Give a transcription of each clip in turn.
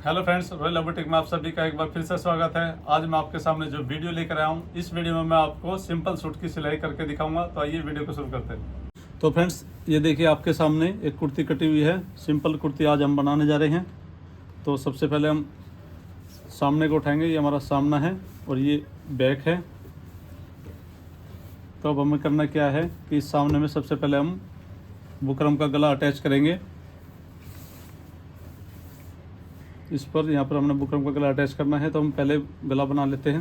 Hello friends, royal boutique में आप सभी का एक बार फिर से स्वागत है। आज मैं आपके सामने जो वीडियो लेकर आया हूँ, इस वीडियो में मैं आपको सिंपल सूट की सिलाई करके दिखाऊंगा। तो आइए वीडियो को शुरू करते हैं। तो फ्रेंड्स, ये देखिए आपके सामने एक कुर्ती कटी हुई है। सिंपल कुर्ती आज हम बनाने जा रहे हैं। तो सबसे पहले हम सामने को उठाएंगे। ये हमारा सामना है और ये बैक है। तो अब हमें करना क्या है कि इस सामने में सबसे पहले हम बुकरम का गला अटैच करेंगे। इस पर यहाँ पर हमने बुकरम का गला अटैच करना है। तो हम पहले गला बना लेते हैं।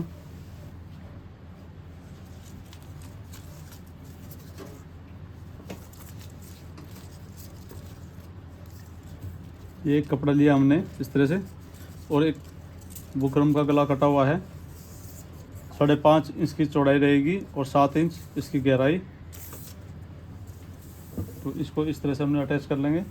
ये एक कपड़ा लिया हमने इस तरह से और एक बुकरम का गला कटा हुआ है। 5.5 इंच की चौड़ाई रहेगी और 7 इंच इसकी गहराई। तो इसको इस तरह से हमने अटैच कर लेंगे।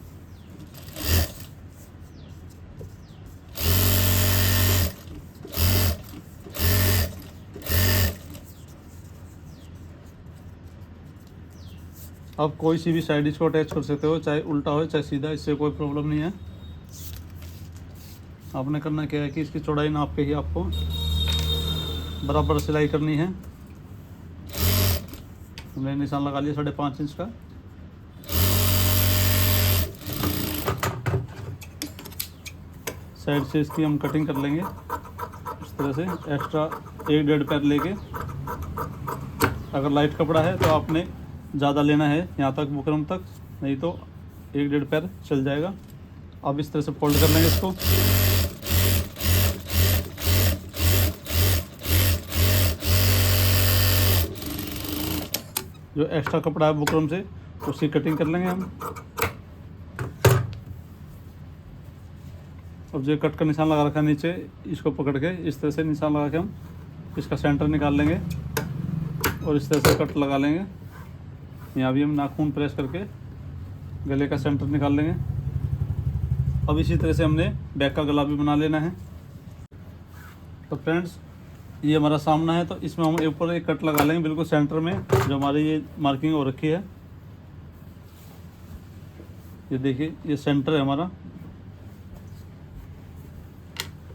आप कोई सी भी साइड इसको अटैच कर सकते हो, चाहे उल्टा हो चाहे सीधा, इससे कोई प्रॉब्लम नहीं है। आपने करना क्या है कि इसकी चौड़ाई नाप के ही आपको बराबर सिलाई करनी है। हमने निशान लगा लिया 5.5 इंच का। साइड से इसकी हम कटिंग कर लेंगे इस तरह से। एक्स्ट्रा 1-1.5 पैर लेके, अगर लाइट कपड़ा है तो आपने ज़्यादा लेना है यहाँ तक बुकरम तक, नहीं तो 1-1.5 पैर चल जाएगा। अब इस तरह से फोल्ड कर लेंगे इसको। जो एक्स्ट्रा कपड़ा है बुकरम से, उसकी कटिंग कर लेंगे हम। अब जो कट का निशान लगा रखा है नीचे, इसको पकड़ के इस तरह से निशान लगा के हम इसका सेंटर निकाल लेंगे और इस तरह से कट लगा लेंगे। यहाँ भी हम नाखून प्रेस करके गले का सेंटर निकाल लेंगे। अब इसी तरह से हमने बैक का गला भी बना लेना है। तो फ्रेंड्स, ये हमारा सामना है, तो इसमें हम ऊपर एक कट लगा लेंगे बिल्कुल सेंटर में, जो हमारी ये मार्किंग हो रखी है। ये देखिए, ये सेंटर है हमारा।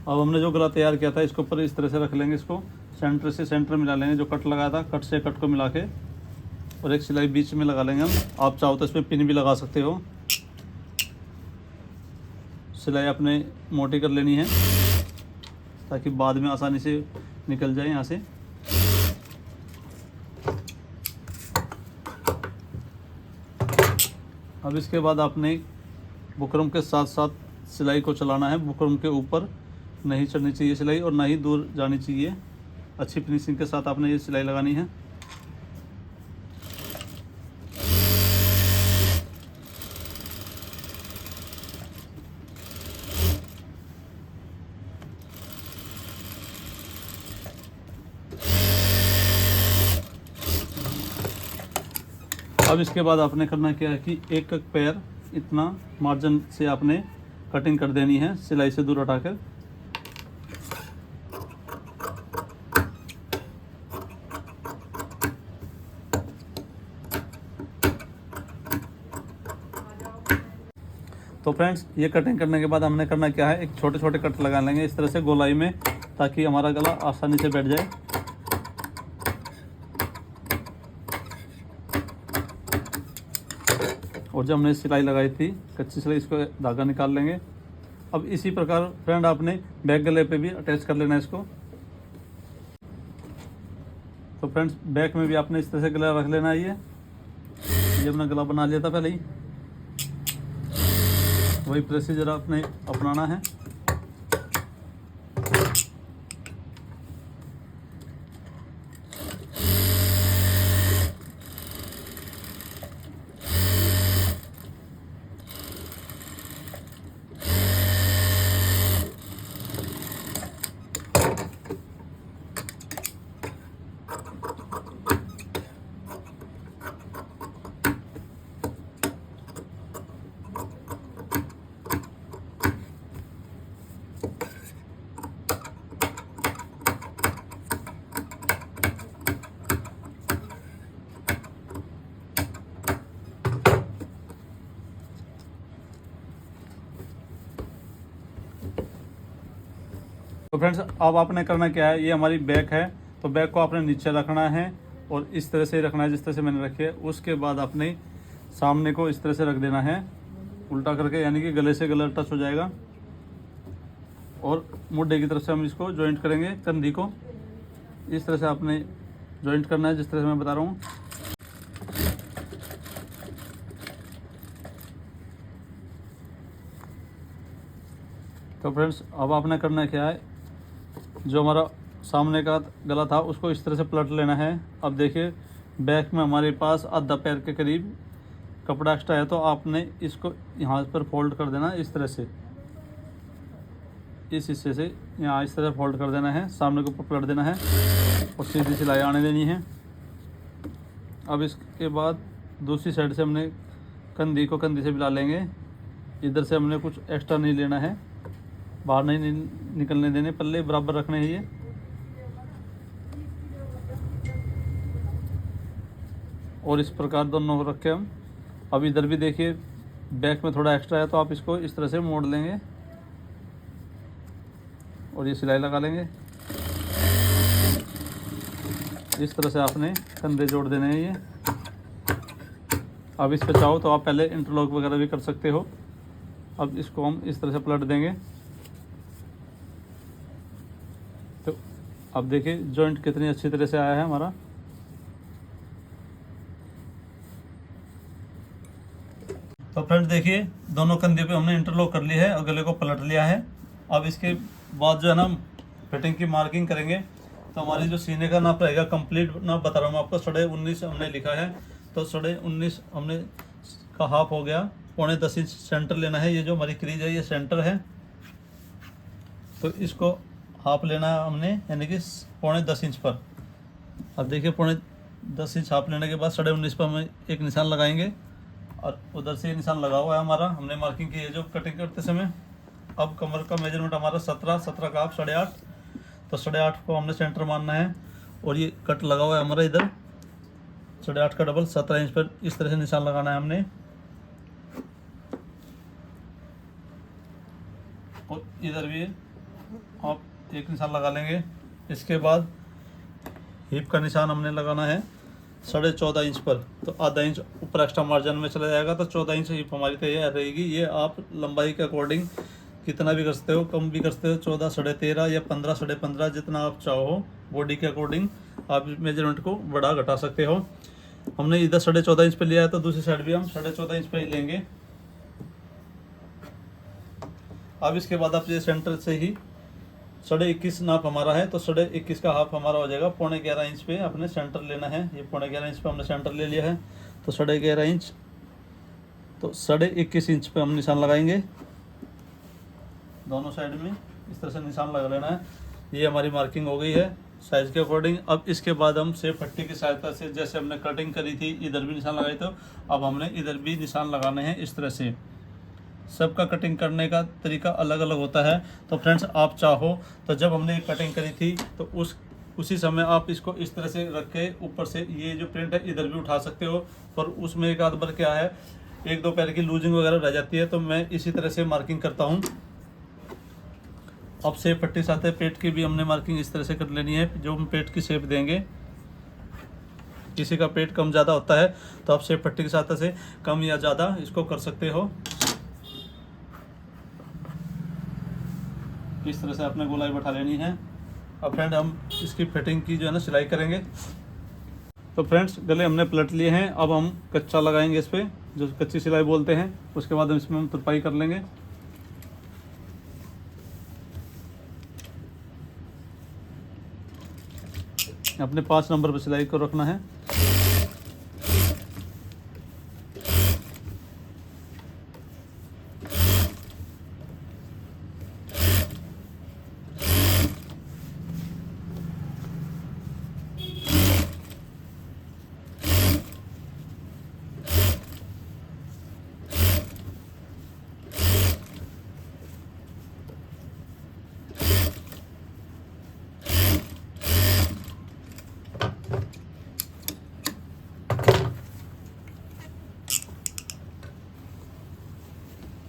अब हमने जो गला तैयार किया था, इसके ऊपर इस तरह से रख लेंगे। इसको सेंटर से सेंटर मिला लेंगे। जो कट लगाया था, कट से कट को मिला के और एक सिलाई बीच में लगा लेंगे हम। आप चाहो तो इसमें पिन भी लगा सकते हो। सिलाई अपने मोटी कर लेनी है ताकि बाद में आसानी से निकल जाए यहाँ से। अब इसके बाद आपने बुकरम के साथ साथ सिलाई को चलाना है। बुकरम के ऊपर नहीं चढ़नी चाहिए सिलाई और ना ही दूर जानी चाहिए। अच्छी फिनिशिंग के साथ आपने ये सिलाई लगानी है। अब इसके बाद आपने करना क्या है कि एक पैर इतना मार्जिन से आपने कटिंग कर देनी है, सिलाई से दूर हटाकर। तो फ्रेंड्स, ये कटिंग करने के बाद हमने करना क्या है, एक छोटे छोटे कट लगा लेंगे इस तरह से गोलाई में, ताकि हमारा गला आसानी से बैठ जाए। और जब हमने सिलाई लगाई थी कच्ची सिलाई, इसको धागा निकाल लेंगे। अब इसी प्रकार फ्रेंड आपने बैक गले पे भी अटैच कर लेना है इसको। तो फ्रेंड्स, बैक में भी आपने इस तरह से गला रख लेना है। ये हमने गला बना लिया था पहले ही, वही प्रोसीजर आपने अपनाना है। तो फ्रेंड्स अब आपने करना क्या है, ये हमारी बैक है तो बैक को आपने नीचे रखना है और इस तरह से रखना है जिस तरह से मैंने रखी है। उसके बाद आपने सामने को इस तरह से रख देना है उल्टा करके, यानी कि गले से गला टच हो जाएगा। और मुड्ढे की तरफ से हम इसको जॉइंट करेंगे, कंधी को इस तरह से आपने जॉइंट करना है जिस तरह से मैं बता रहा हूँ। तो फ्रेंड्स अब आपने करना क्या है, जो हमारा सामने का गला था उसको इस तरह से पलट लेना है। अब देखिए बैक में हमारे पास आधा पैर के करीब कपड़ा एक्स्ट्रा है, तो आपने इसको यहाँ पर फोल्ड कर देना इस तरह से, इस हिस्से से यहाँ इस तरह फोल्ड कर देना है, सामने को ऊपर पलट देना है और सीधी सिलाई आने देनी है। अब इसके बाद दूसरी साइड से हमने कंधी को कंधी से मिला लेंगे। इधर से हमने कुछ एक्स्ट्रा नहीं लेना है, बाहर नहीं निकलने देने, पल्ले बराबर रखने हैं ये। और इस प्रकार दोनों रखे हम। अब इधर भी देखिए बैक में थोड़ा एक्स्ट्रा है तो आप इसको इस तरह से मोड़ लेंगे और ये सिलाई लगा लेंगे। इस तरह से आपने कंधे जोड़ देने हैं ये। अब इस पे चाहो तो आप पहले इंटरलॉक वगैरह भी कर सकते हो। अब इसको हम इस तरह से पलट देंगे। तो अब देखिए जॉइंट कितनी अच्छी तरह से आया है हमारा। तो फ्रेंड्स देखिए दोनों कंधे पे हमने इंटरलॉक कर लिया है और गले को पलट लिया है। अब इसके बाद जो है ना फिटिंग की मार्किंग करेंगे। तो हमारी जो सीने का नाप रहेगा, कंप्लीट नाप बता रहा हूँ मैं आपको, 19.5 हमने लिखा है। तो 19.5 हमने का हाफ हो गया, 9.25 इंच सेंटर लेना है। ये जो हमारी क्रीज है ये सेंटर है, तो इसको हाफ लेना है हमने, यानी कि 9.10 इंच पर। अब देखिए 9.10 इंच हाफ लेने के बाद 19.5 पर हम एक निशान लगाएंगे और उधर से निशान लगा हुआ है हमारा, हमने मार्किंग की है जो कटिंग करते समय। अब कमर का मेजरमेंट हमारा 17 का हाफ 8.5, तो 8.5 को हमने सेंटर मानना है। और ये कट लगा हुआ है हमारा इधर 8.5 का डबल 17 इंच पर इस तरह से निशान लगाना है हमने। और इधर भी आप एक निशान लगा लेंगे। इसके बाद हिप का निशान हमने लगाना है 14.5 इंच पर, तो आधा इंच ऊपर एक्स्ट्रा मार्जिन में चला जाएगा, तो 14 इंच हिप हमारी तैयार रहेगी। ये आप लंबाई के अकॉर्डिंग कितना भी कर सकते हो, कम भी कर सकते हो, 14, 13.5 या 15, 15.5 जितना आप चाहो, बॉडी के अकॉर्डिंग आप मेजरमेंट को बढ़ा घटा सकते हो। हमने इधर 14.5 इंच पे लिया है तो दूसरी साइड भी हम 14.5 इंच पे ही लेंगे। अब इसके बाद आप ये सेंटर से ही 21.5 नाप हमारा है, तो 21.5 का हाफ हमारा हो जाएगा। 11.25 इंच पे अपने सेंटर लेना है। ये 11.25 इंच पे हमने सेंटर ले लिया है, तो 11.5 इंच, तो 21.5 इंच पे हम निशान लगाएंगे दोनों साइड में। इस तरह से निशान लगा लेना है। ये हमारी मार्किंग हो गई है साइज के अकॉर्डिंग। अब इसके बाद हम सेफ पट्टी की सहायता से, जैसे हमने कटिंग करी थी इधर भी निशान लगाए, तो अब हमने इधर भी निशान लगाने हैं इस तरह से। सबका कटिंग करने का तरीका अलग अलग होता है। तो फ्रेंड्स आप चाहो तो जब हमने कटिंग करी थी तो उसी समय आप इसको इस तरह से रख के ऊपर से ये जो प्रिंट है इधर भी उठा सकते हो। पर उसमें एक आध बार क्या है, 1-2 पैर की लूजिंग वगैरह रह जाती है, तो मैं इसी तरह से मार्किंग करता हूँ। अब सेप पट्टी साथ है, पेट की भी हमने मार्किंग इस तरह से कर लेनी है जो हम पेट की शेप देंगे। किसी का पेट कम ज़्यादा होता है तो आप सेप पट्टी की सहायता से कम या ज़्यादा इसको कर सकते हो। इस तरह से आपने गोलाई बैठा लेनी है। अब फ्रेंड हम इसकी फिटिंग की जो है ना सिलाई करेंगे। तो फ्रेंड्स गले हमने पलट लिए हैं, अब हम कच्चा लगाएंगे इस पर, जो कच्ची सिलाई बोलते हैं। उसके बाद हम इसमें तुरपाई कर लेंगे। अपने 5 नंबर पर सिलाई को रखना है।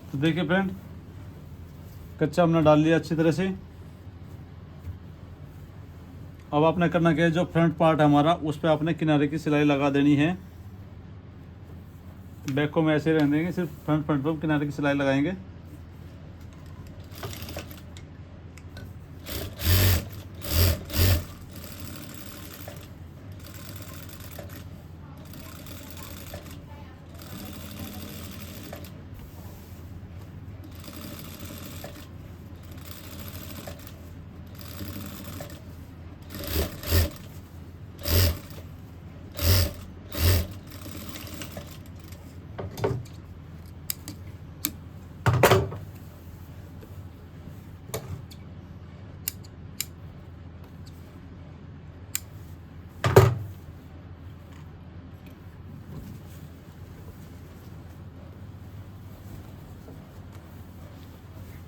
तो देखिए फ्रेंड कच्चा हमने डाल लिया अच्छी तरह से। अब आपने करना क्या है, जो फ्रंट पार्ट है हमारा उस पर आपने किनारे की सिलाई लगा देनी है। बैक को में ऐसे रहने देंगे, सिर्फ फ्रंट पर किनारे की सिलाई लगाएंगे।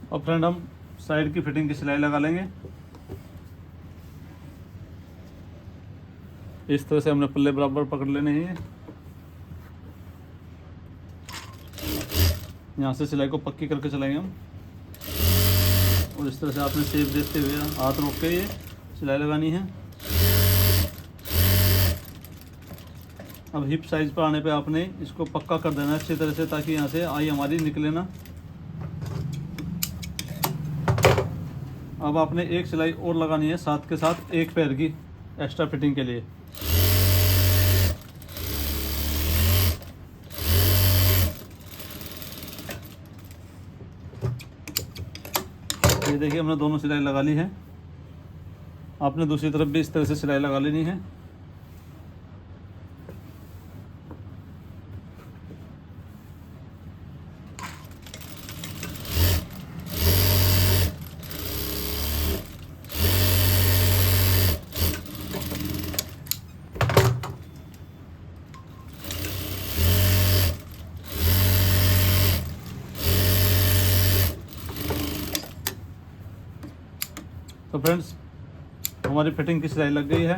और फ्रेंड हम साइड की फिटिंग की सिलाई लगा लेंगे। इस तरह से हमने पल्ले बराबर पकड़ लेने हैं। यहाँ से सिलाई को पक्की करके चलाएंगे हम, और इस तरह से आपने शेप देखते हुए हाथ रोक के ये सिलाई लगानी है। अब हिप साइज पर आने पे आपने इसको पक्का कर देना है अच्छी तरह से, ताकि यहाँ से आई हमारी निकले ना। अब आपने एक सिलाई और लगानी है साथ के साथ एक पैर की एक्स्ट्रा फिटिंग के लिए। ये देखिए हमने दोनों सिलाई लगा ली है। आपने दूसरी तरफ भी इस तरह से सिलाई लगा लेनी है। तो फ्रेंड्स हमारी फिटिंग की सिलाई लग गई है।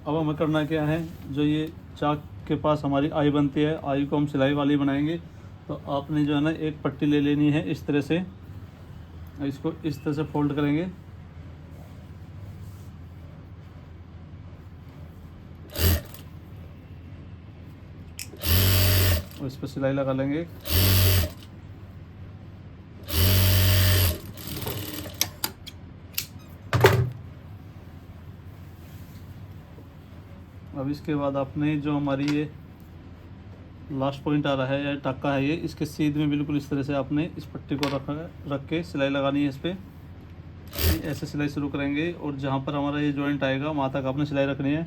अब हमें करना क्या है, जो ये चाक के पास हमारी आई बनती है, आई को हम सिलाई वाली बनाएंगे। तो आपने जो है ना एक पट्टी ले लेनी है इस तरह से, इसको इस तरह से फोल्ड करेंगे। और इस पर सिलाई लगा लेंगे। अब इसके बाद आपने जो हमारी ये लास्ट पॉइंट आ रहा है या टाका है, ये इसके सीध में बिल्कुल इस तरह से आपने इस पट्टी को रख के सिलाई लगानी है इस पर। ऐसे सिलाई शुरू करेंगे और जहाँ पर हमारा ये जॉइंट आएगा वहाँ तक आपने सिलाई रखनी है,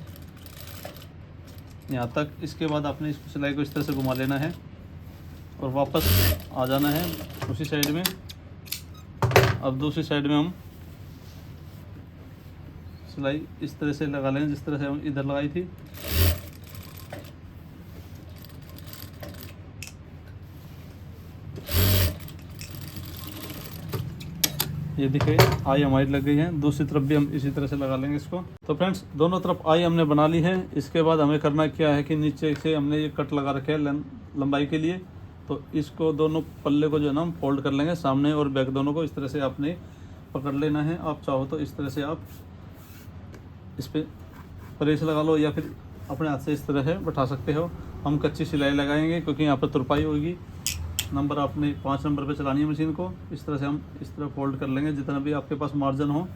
यहाँ तक। इसके बाद आपने इस सिलाई को इस तरह से घुमा लेना है और वापस आ जाना है उसी साइड में। अब दूसरी साइड में हम सिलाई इस तरह से लगा लेंगे जिस तरह से हम इधर लगाई थी। ये देखिए आई हमारी लग गई है। दूसरी तरफ भी हम इसी तरह से लगा लेंगे इसको। तो फ्रेंड्स दोनों तरफ आई हमने बना ली है। इसके बाद हमें करना क्या है कि नीचे से हमने ये कट लगा रखे है लंबाई के लिए। तो इसको दोनों पल्ले को जो है ना हम फोल्ड कर लेंगे, सामने और बैक दोनों को इस तरह से आपने पकड़ लेना है। आप चाहो तो इस तरह से आप इस पर प्रेस लगा लो या फिर अपने हाथ से इस तरह से बैठा सकते हो। हम कच्ची सिलाई लगाएंगे क्योंकि यहाँ पर तुरपाई होगी। नंबर आपने 5 नंबर पे चलानी है मशीन को। इस तरह से हम इस तरह फोल्ड कर लेंगे जितना भी आपके पास मार्जिन हो।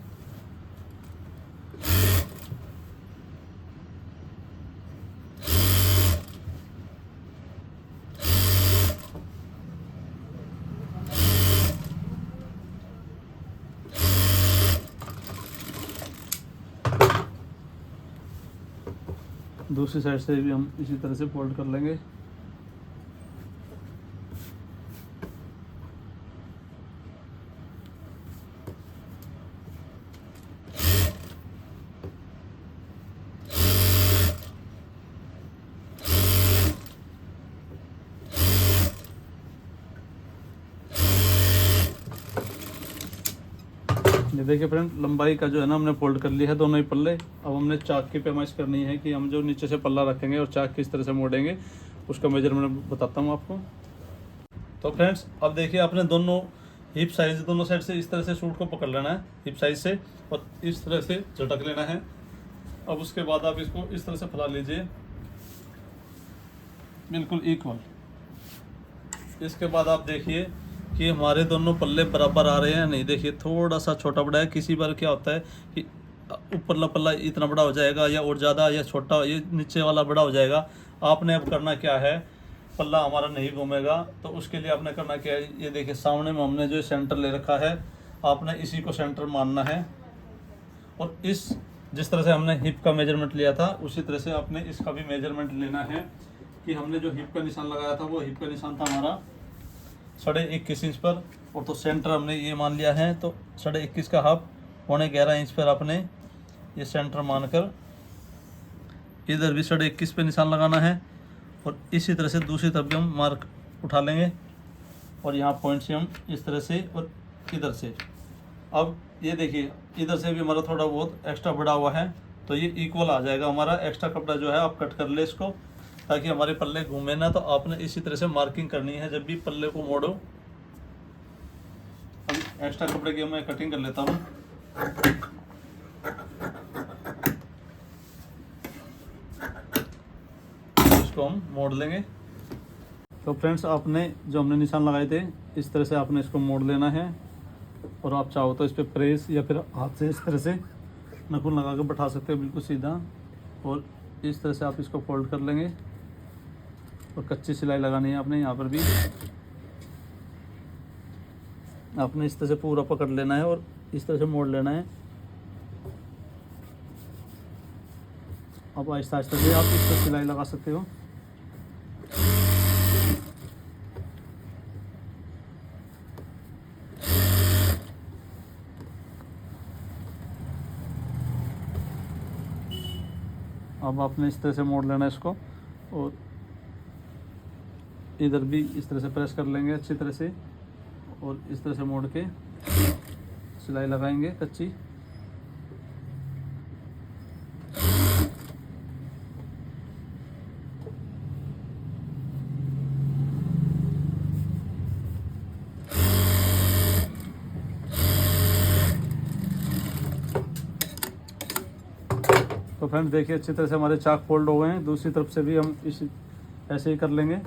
दूसरी साइड से भी हम इसी तरह से फोल्ड कर लेंगे। ये देखिए फ्रेंड लंबाई का जो है ना हमने फोल्ड कर लिया है दोनों ही पल्ले। अब हमने चाक की पैमाइश करनी है कि हम जो नीचे से पल्ला रखेंगे और चाक किस तरह से मोड़ेंगे, उसका मेजरमेंट बताता हूँ आपको। तो फ्रेंड्स अब देखिए आपने दोनों हिप साइज दोनों साइड से इस तरह से सूट को पकड़ लेना है हिप साइज से, और इस तरह से झटक लेना है। अब उसके बाद आप इसको इस तरह से फैला लीजिए, बिल्कुल इक्वल। इसके बाद आप देखिए कि हमारे दोनों पल्ले बराबर आ रहे हैं नहीं। देखिए थोड़ा सा छोटा बड़ा है, किसी बार क्या होता है कि ऊपरला पल्ला इतना बड़ा हो जाएगा या और ज़्यादा, या छोटा, ये नीचे वाला बड़ा हो जाएगा। आपने अब करना क्या है, पल्ला हमारा नहीं घूमेगा, तो उसके लिए आपने करना क्या है, ये देखिए सामने में हमने जो सेंटर ले रखा है, आपने इसी को सेंटर मानना है। और इस जिस तरह से हमने हिप का मेजरमेंट लिया था, उसी तरह से आपने इसका भी मेजरमेंट लेना है। कि हमने जो हिप का निशान लगाया था, वो हिप का निशान था हमारा 21.5 इंच पर, और तो सेंटर हमने ये मान लिया है, तो 21.5 का हाफ 11.25 इंच पर आपने ये सेंटर मानकर इधर भी 21.5 पे निशान लगाना है। और इसी तरह से दूसरी तरफ भी हम मार्क उठा लेंगे, और यहाँ पॉइंट से हम इस तरह से और इधर से। अब ये देखिए इधर से भी हमारा थोड़ा बहुत एक्स्ट्रा बढ़ा हुआ है, तो ये इक्वल आ जाएगा। हमारा एक्स्ट्रा कपड़ा जो है आप कट कर ले इसको, ताकि हमारे पल्ले घूमे ना। तो आपने इसी तरह से मार्किंग करनी है जब भी पल्ले को मोड़ो। अब एक्स्ट्रा कपड़े की मैं कटिंग कर लेता हूँ। इसको हम मोड़ लेंगे। तो फ्रेंड्स, आपने जो हमने निशान लगाए थे, इस तरह से आपने इसको मोड़ लेना है। और आप चाहो तो इस पर प्रेस या फिर हाथ से इस तरह से नखून लगा कर बैठा सकते हो, बिल्कुल सीधा। और इस तरह से आप इसको फोल्ड कर लेंगे, और कच्ची सिलाई लगानी है आपने। यहाँ पर भी आपने इस तरह से पूरा पकड़ लेना है और इस तरह से मोड़ लेना है। अब आहिस्ता आहिस्ता से आप इस पर सिलाई लगा सकते हो। अब आपने इस तरह से मोड़ लेना है इसको, और इधर भी इस तरह से प्रेस कर लेंगे अच्छी तरह से, और इस तरह से मोड़ के सिलाई लगाएंगे कच्ची। तो फ्रेंड देखिए अच्छी तरह से हमारे चाक फोल्ड हो गए हैं। दूसरी तरफ से भी हम इस ऐसे ही कर लेंगे।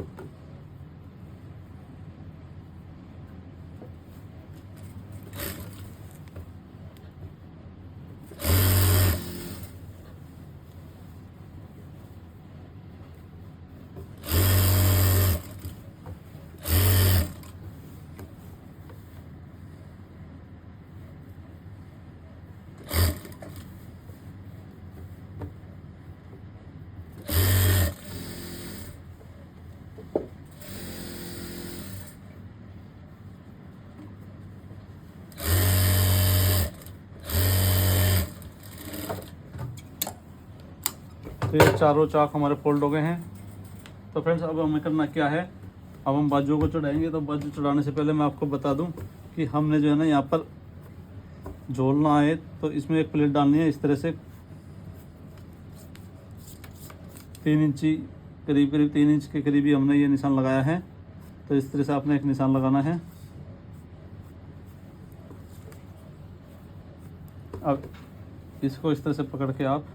तो ये चारों चाक हमारे फोल्ड हो गए हैं। तो फ्रेंड्स, अब हमें करना क्या है, अब हम बाजुओं को चढ़ाएंगे। तो बाजू चढ़ाने से पहले मैं आपको बता दूं कि हमने जो है ना यहाँ पर झोलना है, तो इसमें एक प्लेट डालनी है। इस तरह से 3 इंची करीब 3 इंच के करीब ही हमने ये निशान लगाया है। तो इस तरह से आपने एक निशान लगाना है। अब इसको इस तरह से पकड़ के आप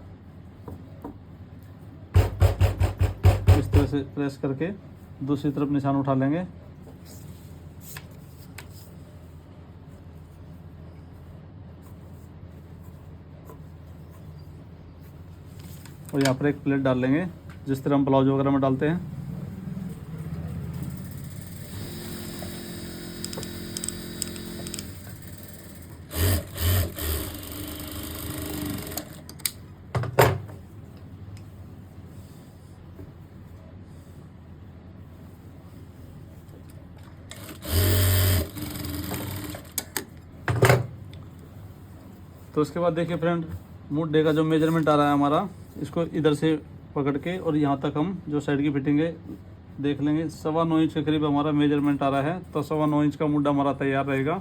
इस तरह से प्रेस करके दूसरी तरफ निशान उठा लेंगे। और यहाँ पर एक प्लेट डाल लेंगे, जिस तरह हम ब्लाउज वगैरह में डालते हैं। तो उसके बाद देखिए फ्रेंड, मुड्ढे का जो मेजरमेंट आ रहा है हमारा, इसको इधर से पकड़ के और यहाँ तक हम जो साइड की फिटिंग है देख लेंगे। 9.25 इंच के करीब हमारा मेजरमेंट आ रहा है। तो 9.25 इंच का मुड्ढा हमारा तैयार रहेगा।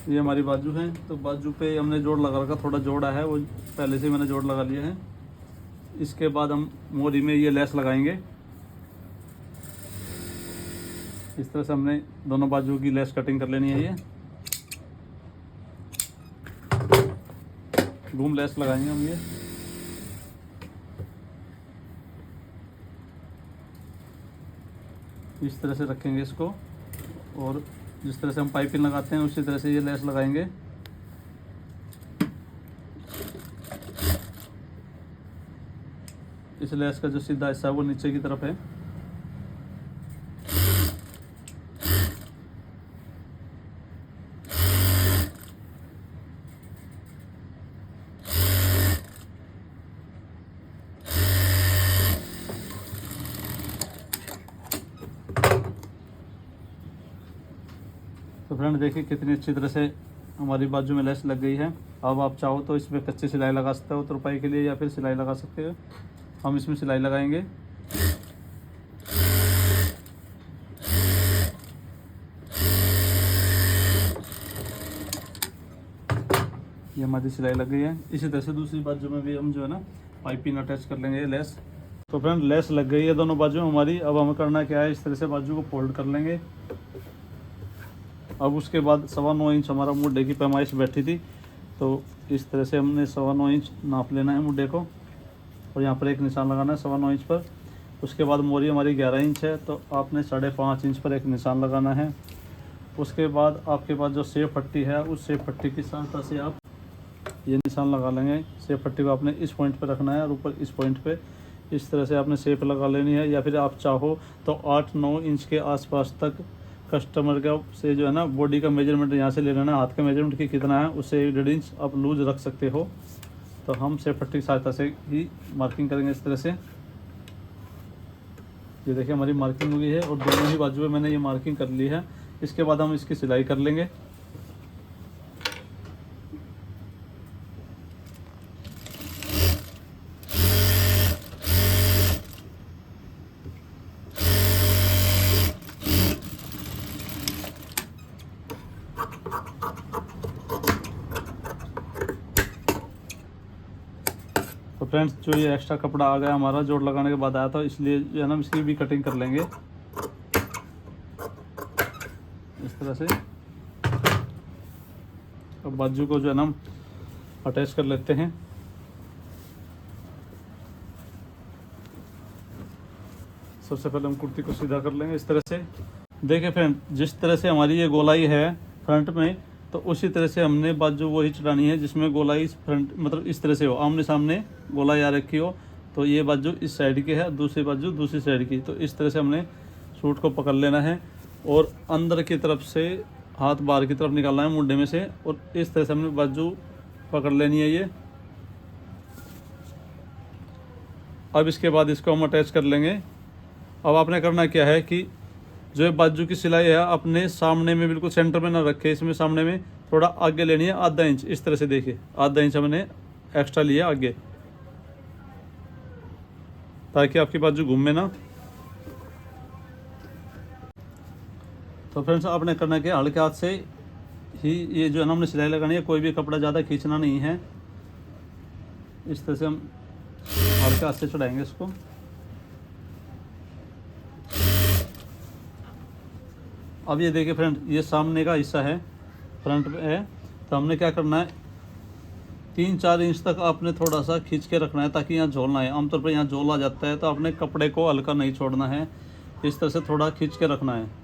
ये हमारी बाजू है। तो बाजू पे हमने जोड़ लगा रखा, थोड़ा जोड़ा है वो पहले से मैंने जोड़ लगा लिया है। इसके बाद हम मोरी में ये लेस लगाएंगे। इस तरह से हमने दोनों बाजू की लेस कटिंग कर लेनी है। ये घूम लेस लगाएंगे हम ये। इस तरह से रखेंगे इसको, और जिस तरह से हम पाइपिंग लगाते हैं उसी तरह से ये लेस लगाएंगे। इस लेस का जो सीधा हिस्सा है वो नीचे की तरफ है। तो फ्रेंड देखिए कितनी अच्छी तरह से हमारी बाजू में लेस लग गई है। अब आप चाहो तो इसमें कच्ची सिलाई लगा सकते हो तुरपाई के लिए, या फिर सिलाई लगा सकते हो। हम इसमें सिलाई लगाएंगे। ये हमारी सिलाई लग गई है। इसी तरह से दूसरी बाजू में भी हम जो है ना पाइपिंग अटैच कर लेंगे लेस। तो फ्रेंड लेस लग गई है दोनों बाजू हमारी। अब हमें करना क्या है, इस तरह से बाजू को फोल्ड कर लेंगे। अब उसके बाद 9.25 इंच हमारा मुड्ढे की पैमाइश बैठी थी, तो इस तरह से हमने 9.25 इंच नाप लेना है मुड्ढे को, और यहाँ पर एक निशान लगाना है 9.25 इंच पर। उसके बाद मोरी हमारी 11 इंच है, तो आपने 5.5 इंच पर एक निशान लगाना है। उसके बाद आपके पास जो सेब पट्टी है उस सेब पट्टी की सहायता से आप ये निशान लगा लेंगे। सेब पट्टी को आपने इस पॉइंट पर रखना है और ऊपर इस पॉइंट पे इस तरह से आपने सेप लगा लेनी है। या फिर आप चाहो तो 8-9 इंच के आसपास तक कस्टमर का से जो है ना बॉडी का मेजरमेंट यहाँ से ले लेना है। हाथ का मेजरमेंट की कितना है उससे 1.5 इंच आप लूज रख सकते हो। तो हम सेप पट्टी की सहायता से ही मार्किंग करेंगे इस तरह से। ये देखिए हमारी मार्किंग हो गई है और दोनों ही बाजू में मैंने ये मार्किंग कर ली है। इसके बाद हम इसकी सिलाई कर लेंगे। तो फ्रेंड्स जो ये एक्स्ट्रा कपड़ा आ गया हमारा जोड़ लगाने के बाद आया था, इसलिए जो है ना इसकी भी कटिंग कर लेंगे इस तरह से। अब बाजू को जो है ना अटैच कर लेते हैं। सबसे पहले हम कुर्ती को सीधा कर लेंगे इस तरह से। देखिए फ्रेंड जिस तरह से हमारी ये गोलाई है फ्रंट में, तो उसी तरह से हमने बाजू वही चढ़ानी है जिसमें गोलाई फ्रंट मतलब इस तरह से हो, आमने सामने गोलाई आ रखी हो। तो ये बाजू इस साइड की है, दूसरी बाजू दूसरी साइड की। तो इस तरह से हमने सूट को पकड़ लेना है और अंदर की तरफ से हाथ बाहर की तरफ निकालना है मुंडे में से, और इस तरह से हमने बाजू पकड़ लेनी है ये। अब इसके बाद इसको हम अटैच कर लेंगे। अब आपने करना क्या है कि जो ये बाजू की सिलाई है अपने सामने में बिल्कुल सेंटर में ना रखे, इसमें सामने में थोड़ा आगे लेनी है, आधा इंच इस तरह से। देखिए आधा इंच हमने एक्स्ट्रा लिया आगे, ताकि आपकी बाजू घूमे ना। तो फ्रेंड्स आपने करना क्या, हल्के हाथ से ही ये जो है ना हमने सिलाई लगानी है, कोई भी कपड़ा ज़्यादा खींचना नहीं है। इस तरह से हम हल्के हाथ से चढ़ाएंगे इसको। अब ये देखिए फ्रेंड ये सामने का हिस्सा है, फ्रंट में है, तो हमने क्या करना है 3-4 इंच तक आपने थोड़ा सा खींच के रखना है, ताकि यहाँ झोल ना है। आमतौर पर यहाँ झोल आ जाता है, तो आपने कपड़े को हल्का नहीं छोड़ना है, इस तरह से थोड़ा खींच के रखना है।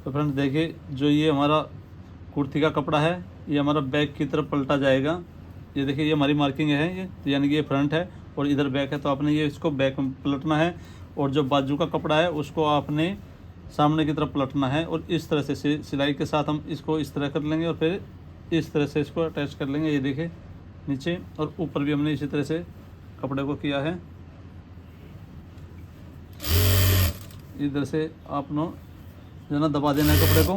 तो फ्रेंड्स देखिए जो ये हमारा कुर्ती का कपड़ा है ये हमारा बैक की तरफ पलटा जाएगा। ये देखिए ये हमारी मार्किंग है, ये तो यानी कि ये फ्रंट है और इधर बैक है, तो आपने ये इसको बैक में पलटना है। और जो बाजू का कपड़ा है उसको आपने सामने की तरफ पलटना है, और इस तरह से सिलाई के साथ हम इसको इस तरह कर लेंगे और फिर इस तरह से इसको अटैच कर लेंगे। ये देखिए नीचे और ऊपर भी हमने इसी तरह से कपड़े को किया है। इधर से आपने जो ना दबा देना है कपड़े को।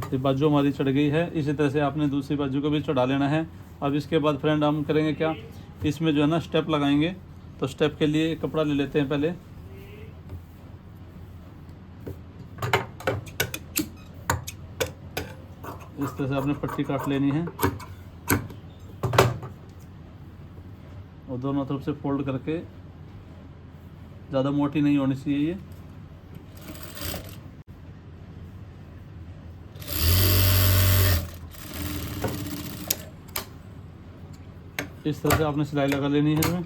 ये बाजू हमारी चढ़ गई है, इसी तरह से आपने दूसरी बाजू को भी चढ़ा लेना है। अब इसके बाद फ्रेंड हम करेंगे क्या इसमें जो है ना स्टेप लगाएंगे। तो स्टेप के लिए एक कपड़ा ले लेते हैं पहले। इस तरह से आपने पट्टी काट लेनी है और दोनों तरफ से फोल्ड करके, ज़्यादा मोटी नहीं होनी चाहिए ये। इस तरह से आपने सिलाई लगा लेनी है इसमें।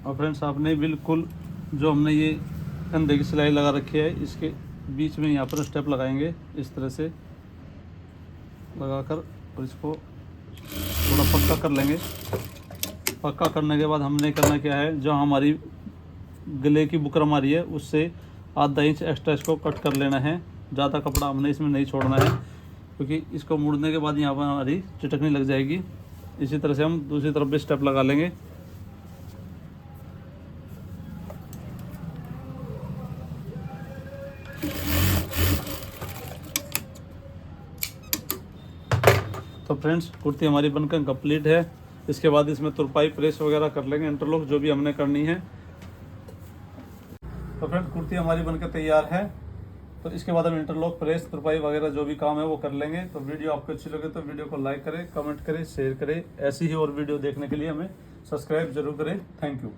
और फ्रेंड्स आपने बिल्कुल जो हमने ये कंधे की सिलाई लगा रखी है इसके बीच में यहाँ पर स्टेप लगाएंगे इस तरह से लगाकर, और इसको थोड़ा पक्का कर लेंगे। पक्का करने के बाद हमने करना क्या है, जो हमारी गले की बुकरम आ रही है उससे आधा इंच एक्स्ट्रा इसको कट कर लेना है। ज़्यादा कपड़ा हमने इसमें नहीं छोड़ना है, क्योंकि इसको मुड़ने के बाद यहाँ पर हमारी चिटकनी लग जाएगी। इसी तरह से हम दूसरी तरफ भी स्टेप लगा लेंगे। तो फ्रेंड्स कुर्ती हमारी बनकर कंप्लीट है। इसके बाद इसमें तुरपाई प्रेस वगैरह कर लेंगे, इंटरलॉक जो भी हमने करनी है। तो फ्रेंड्स कुर्ती हमारी बनकर तैयार है। तो इसके बाद हम इंटरलॉक प्रेस तुरपाई वगैरह जो भी काम है वो कर लेंगे। तो वीडियो आपको अच्छी लगे तो वीडियो को लाइक करें, कमेंट करें, शेयर करें। ऐसी ही और वीडियो देखने के लिए हमें सब्सक्राइब जरूर करें। Thank you.